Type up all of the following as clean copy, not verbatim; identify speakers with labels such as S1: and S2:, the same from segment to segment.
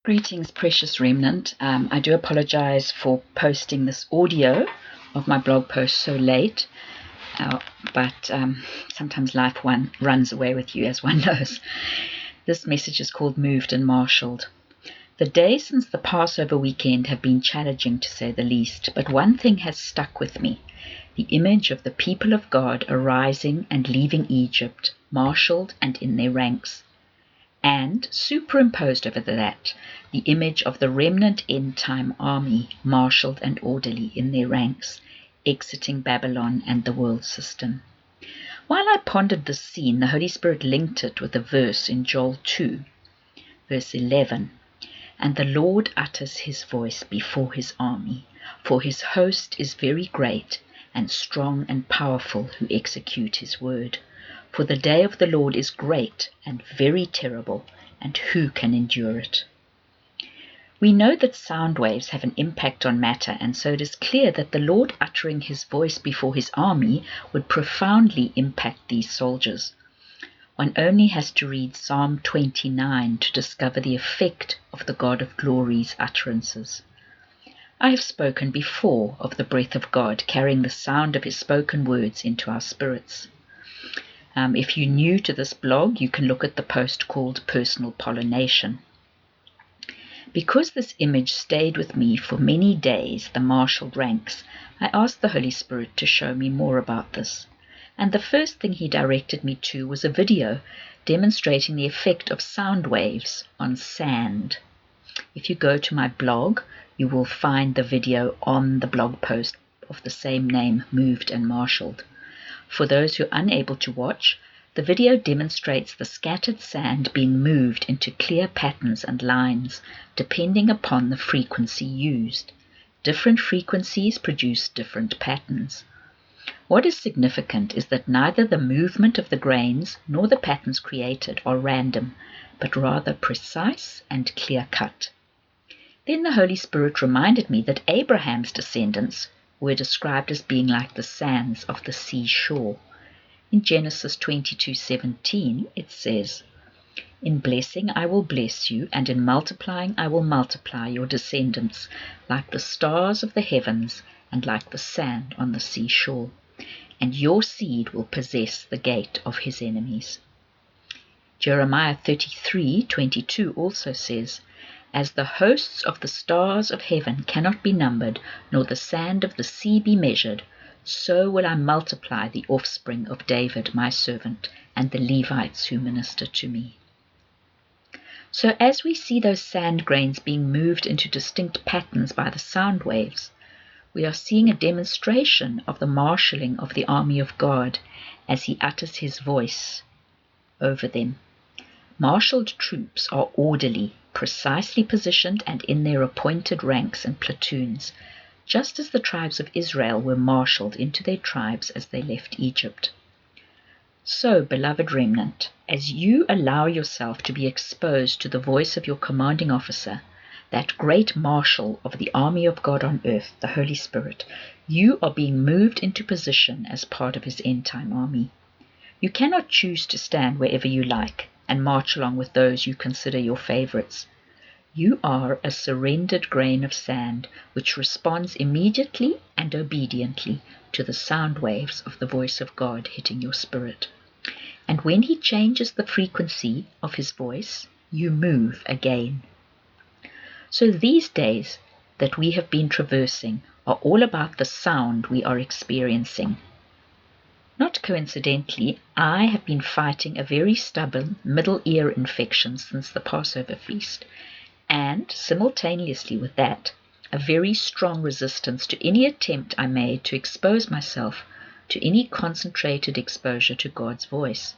S1: Greetings, precious remnant. I do apologize for posting this audio of my blog post so late, but sometimes life runs away with you, as one knows. This message is called Moved and Marshalled. The days since the Passover weekend have been challenging, to say the least, but one thing has stuck with me: the image of the people of God arising and leaving Egypt, marshalled and in their ranks. And superimposed over that, the image of the remnant end-time army, marshalled and orderly in their ranks, exiting Babylon and the world system. While I pondered this scene, the Holy Spirit linked it with a verse in Joel 2, verse 11. And the Lord utters his voice before his army, for his host is very great and strong and powerful who execute his word. For the day of the Lord is great and very terrible, and who can endure it? We know that sound waves have an impact on matter, and so it is clear that the Lord uttering his voice before his army would profoundly impact these soldiers. One only has to read Psalm 29 to discover the effect of the God of Glory's utterances. I have spoken before of the breath of God carrying the sound of his spoken words into our spirits. If you're new to this blog, you can look at the post called Personal Pollination. Because this image stayed with me for many days, the marshalled ranks, I asked the Holy Spirit to show me more about this. And the first thing he directed me to was a video demonstrating the effect of sound waves on sand. If you go to my blog, you will find the video on the blog post of the same name, Moved and Marshalled. For those who are unable to watch, the video demonstrates the scattered sand being moved into clear patterns and lines, depending upon the frequency used. Different frequencies produce different patterns. What is significant is that neither the movement of the grains nor the patterns created are random, but rather precise and clear-cut. Then the Holy Spirit reminded me that Abraham's descendants were described as being like the sands of the seashore. In Genesis 22:17 it says, "In blessing I will bless you, and in multiplying I will multiply your descendants, like the stars of the heavens and like the sand on the seashore. And your seed will possess the gate of his enemies." Jeremiah 33:22 also says, "As the hosts of the stars of heaven cannot be numbered, nor the sand of the sea be measured, so will I multiply the offspring of David my servant, and the Levites who minister to me." So as we see those sand grains being moved into distinct patterns by the sound waves, we are seeing a demonstration of the marshalling of the army of God as he utters his voice over them. Marshalled troops are orderly, precisely positioned and in their appointed ranks and platoons, just as the tribes of Israel were marshalled into their tribes as they left Egypt. So, beloved remnant, as you allow yourself to be exposed to the voice of your commanding officer, that great marshal of the army of God on earth, the Holy Spirit, you are being moved into position as part of his end-time army. You cannot choose to stand wherever you like and march along with those you consider your favorites. You are a surrendered grain of sand which responds immediately and obediently to the sound waves of the voice of God hitting your spirit. And when he changes the frequency of his voice, you move again. So these days that we have been traversing are all about the sound we are experiencing. Not coincidentally, I have been fighting a very stubborn middle ear infection since the Passover feast, and simultaneously with that, a very strong resistance to any attempt I made to expose myself to any concentrated exposure to God's voice.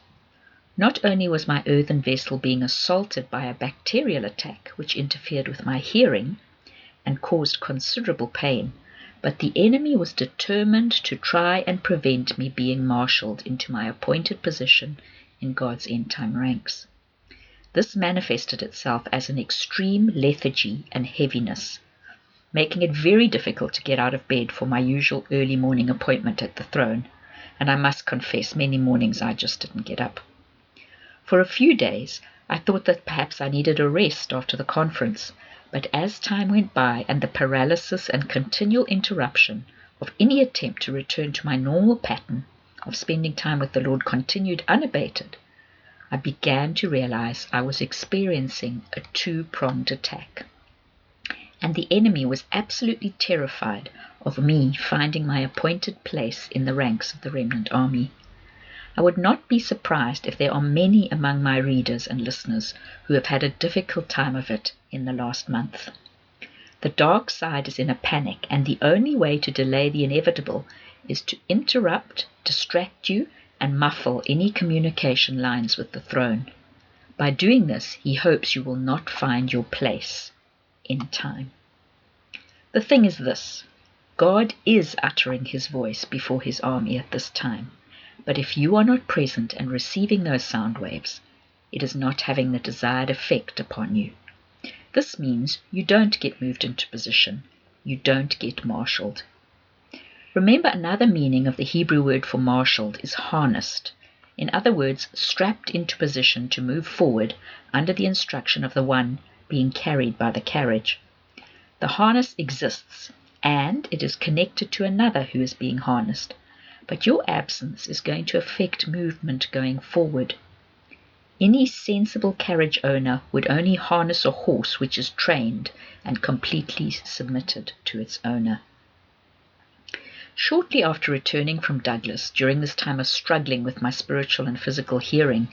S1: Not only was my earthen vessel being assaulted by a bacterial attack which interfered with my hearing and caused considerable pain, but the enemy was determined to try and prevent me being marshalled into my appointed position in God's end-time ranks. This manifested itself as an extreme lethargy and heaviness, making it very difficult to get out of bed for my usual early morning appointment at the throne, and I must confess many mornings I just didn't get up. For a few days, I thought that perhaps I needed a rest after the conference, but as time went by and the paralysis and continual interruption of any attempt to return to my normal pattern of spending time with the Lord continued unabated, I began to realize I was experiencing a two-pronged attack. And the enemy was absolutely terrified of me finding my appointed place in the ranks of the remnant army. I would not be surprised if there are many among my readers and listeners who have had a difficult time of it in the last month. The dark side is in a panic, and the only way to delay the inevitable is to interrupt, distract you, and muffle any communication lines with the throne. By doing this, he hopes you will not find your place in time. The thing is this: God is uttering his voice before his army at this time. But if you are not present and receiving those sound waves, it is not having the desired effect upon you. This means you don't get moved into position. You don't get marshaled. Remember, another meaning of the Hebrew word for marshaled is harnessed. In other words, strapped into position to move forward under the instruction of the one being carried by the carriage. The harness exists, and it is connected to another who is being harnessed. But your absence is going to affect movement going forward. Any sensible carriage owner would only harness a horse which is trained and completely submitted to its owner. Shortly after returning from Douglas, during this time of struggling with my spiritual and physical hearing,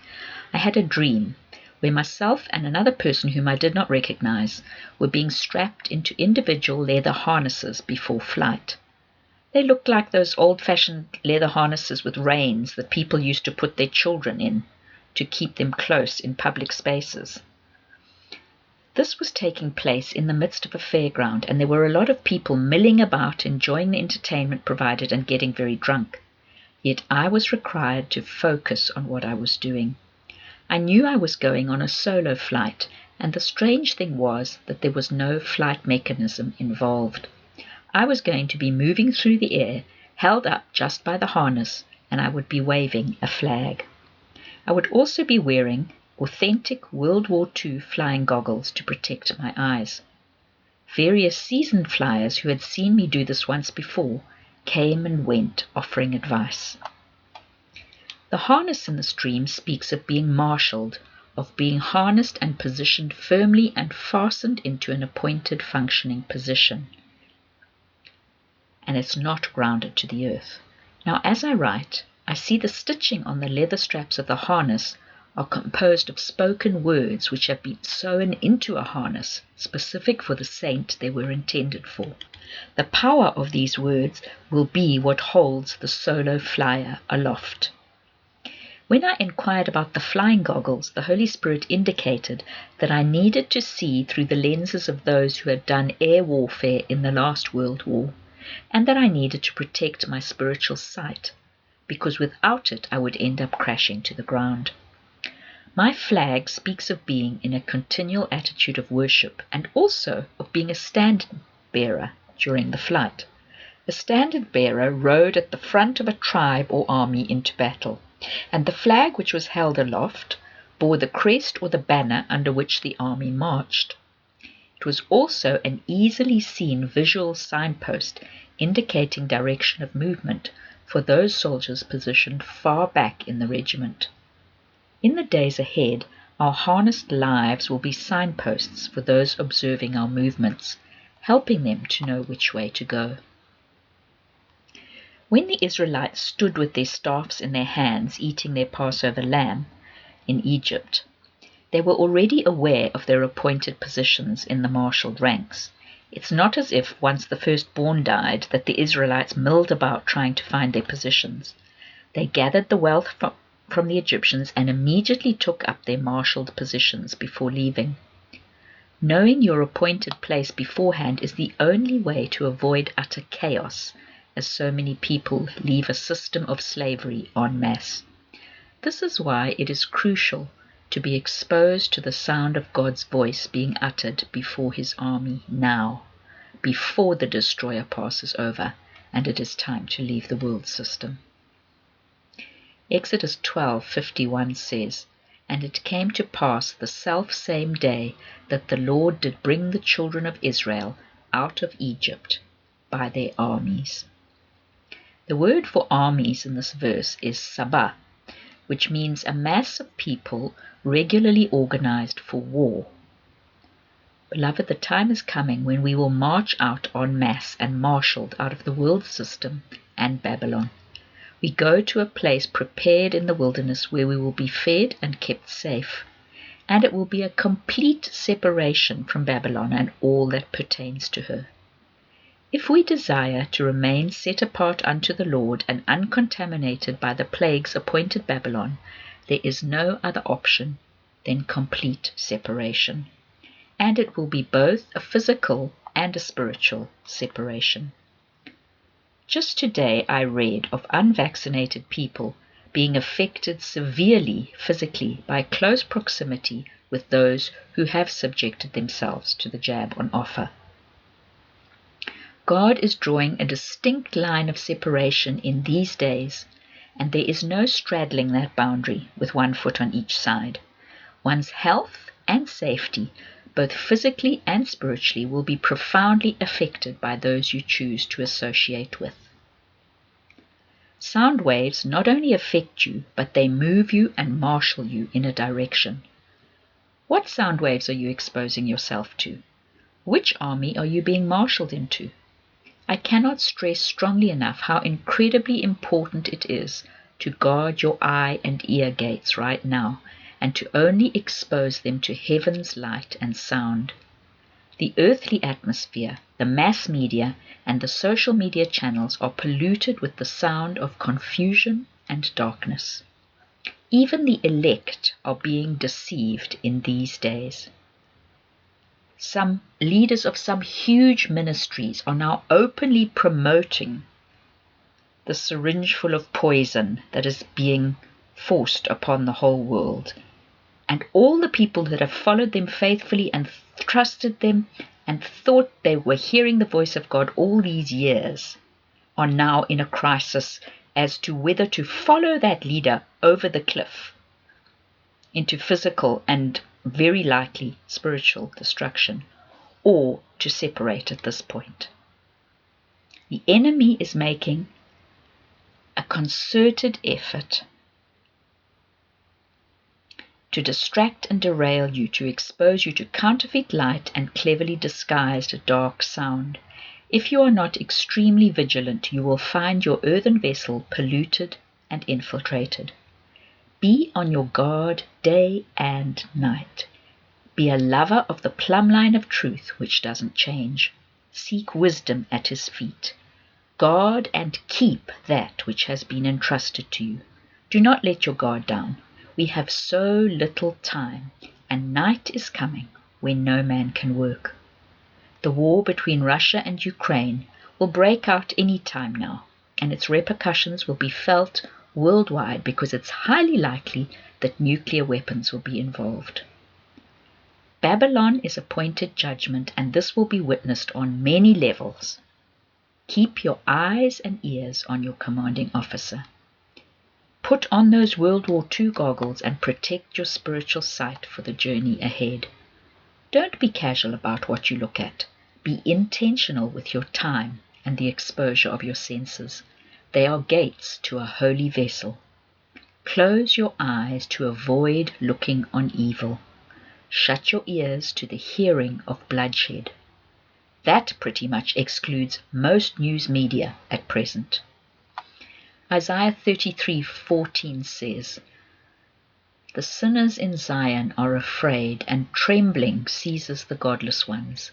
S1: I had a dream where myself and another person whom I did not recognize were being strapped into individual leather harnesses before flight. They looked like those old-fashioned leather harnesses with reins that people used to put their children in to keep them close in public spaces. This was taking place in the midst of a fairground, and there were a lot of people milling about, enjoying the entertainment provided and getting very drunk. Yet I was required to focus on what I was doing. I knew I was going on a solo flight, and the strange thing was that there was no flight mechanism involved. I was going to be moving through the air, held up just by the harness, and I would be waving a flag. I would also be wearing authentic World War II flying goggles to protect my eyes. Various seasoned flyers who had seen me do this once before came and went, offering advice. The harness in the stream speaks of being marshaled, of being harnessed and positioned firmly and fastened into an appointed functioning position. And it's not grounded to the earth. Now, as I write, I see the stitching on the leather straps of the harness are composed of spoken words which have been sewn into a harness specific for the saint they were intended for. The power of these words will be what holds the solo flyer aloft. When I inquired about the flying goggles, the Holy Spirit indicated that I needed to see through the lenses of those who had done air warfare in the last World War, and that I needed to protect my spiritual sight, because without it I would end up crashing to the ground. My flag speaks of being in a continual attitude of worship, and also of being a standard bearer during the flight. A standard bearer rode at the front of a tribe or army into battle, and the flag which was held aloft bore the crest or the banner under which the army marched. It was also an easily seen visual signpost indicating direction of movement for those soldiers positioned far back in the regiment. In the days ahead, our harnessed lives will be signposts for those observing our movements, helping them to know which way to go. When the Israelites stood with their staffs in their hands eating their Passover lamb in Egypt, they were already aware of their appointed positions in the marshaled ranks. It's not as if once the firstborn died that the Israelites milled about trying to find their positions. They gathered the wealth from the Egyptians and immediately took up their marshaled positions before leaving. Knowing your appointed place beforehand is the only way to avoid utter chaos, as so many people leave a system of slavery en masse. This is why it is crucial to be exposed to the sound of God's voice being uttered before his army now, before the destroyer passes over and it is time to leave the world system. Exodus 12:51 says, And it came to pass the selfsame day that the Lord did bring the children of Israel out of Egypt by their armies. The word for armies in this verse is sabah, which means a mass of people regularly organized for war. Beloved, the time is coming when we will march out en masse and marshaled out of the world system and Babylon. We go to a place prepared in the wilderness where we will be fed and kept safe, and it will be a complete separation from Babylon and all that pertains to her. If we desire to remain set apart unto the Lord and uncontaminated by the plagues appointed Babylon, there is no other option than complete separation. And it will be both a physical and a spiritual separation. Just today I read of unvaccinated people being affected severely physically by close proximity with those who have subjected themselves to the jab on offer. God is drawing a distinct line of separation in these days, and there is no straddling that boundary with one foot on each side. One's health and safety, both physically and spiritually, will be profoundly affected by those you choose to associate with. Sound waves not only affect you, but they move you and marshal you in a direction. What sound waves are you exposing yourself to? Which army are you being marshaled into? I cannot stress strongly enough how incredibly important it is to guard your eye and ear gates right now, and to only expose them to heaven's light and sound. The earthly atmosphere, the mass media, and the social media channels are polluted with the sound of confusion and darkness. Even the elect are being deceived in these days. Some leaders of some huge ministries are now openly promoting the syringe full of poison that is being forced upon the whole world. And all the people that have followed them faithfully and trusted them and thought they were hearing the voice of God all these years are now in a crisis as to whether to follow that leader over the cliff into physical and very likely spiritual destruction, or to separate at this point. The enemy is making a concerted effort to distract and derail you, to expose you to counterfeit light and cleverly disguised dark sound. If you are not extremely vigilant, you will find your earthen vessel polluted and infiltrated. Be on your guard day and night. Be a lover of the plumb line of truth which doesn't change. Seek wisdom at his feet. Guard and keep that which has been entrusted to you. Do not let your guard down. We have so little time, and night is coming when no man can work. The war between Russia and Ukraine will break out any time now, and its repercussions will be felt worldwide because it's highly likely that nuclear weapons will be involved. Babylon is appointed judgment, and this will be witnessed on many levels. Keep your eyes and ears on your commanding officer. Put on those World War II goggles and protect your spiritual sight for the journey ahead. Don't be casual about what you look at. Be intentional with your time and the exposure of your senses. They are gates to a holy vessel. Close your eyes to avoid looking on evil. Shut your ears to the hearing of bloodshed. That pretty much excludes most news media at present. Isaiah 33:14 says, "The sinners in Zion are afraid, and trembling seizes the godless ones.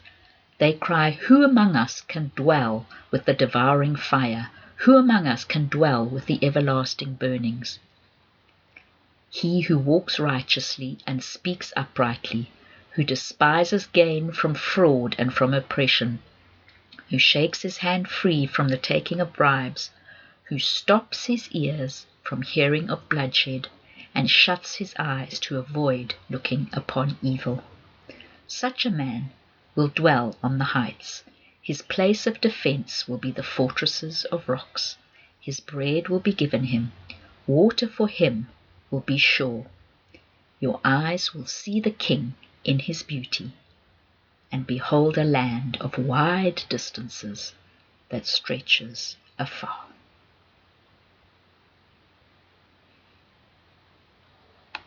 S1: They cry, 'Who among us can dwell with the devouring fire? Who among us can dwell with the everlasting burnings?' He who walks righteously and speaks uprightly, who despises gain from fraud and from oppression, who shakes his hand free from the taking of bribes, who stops his ears from hearing of bloodshed, and shuts his eyes to avoid looking upon evil. Such a man will dwell on the heights. His place of defense will be the fortresses of rocks. His bread will be given him. Water for him will be sure. Your eyes will see the King in his beauty, and behold a land of wide distances that stretches afar.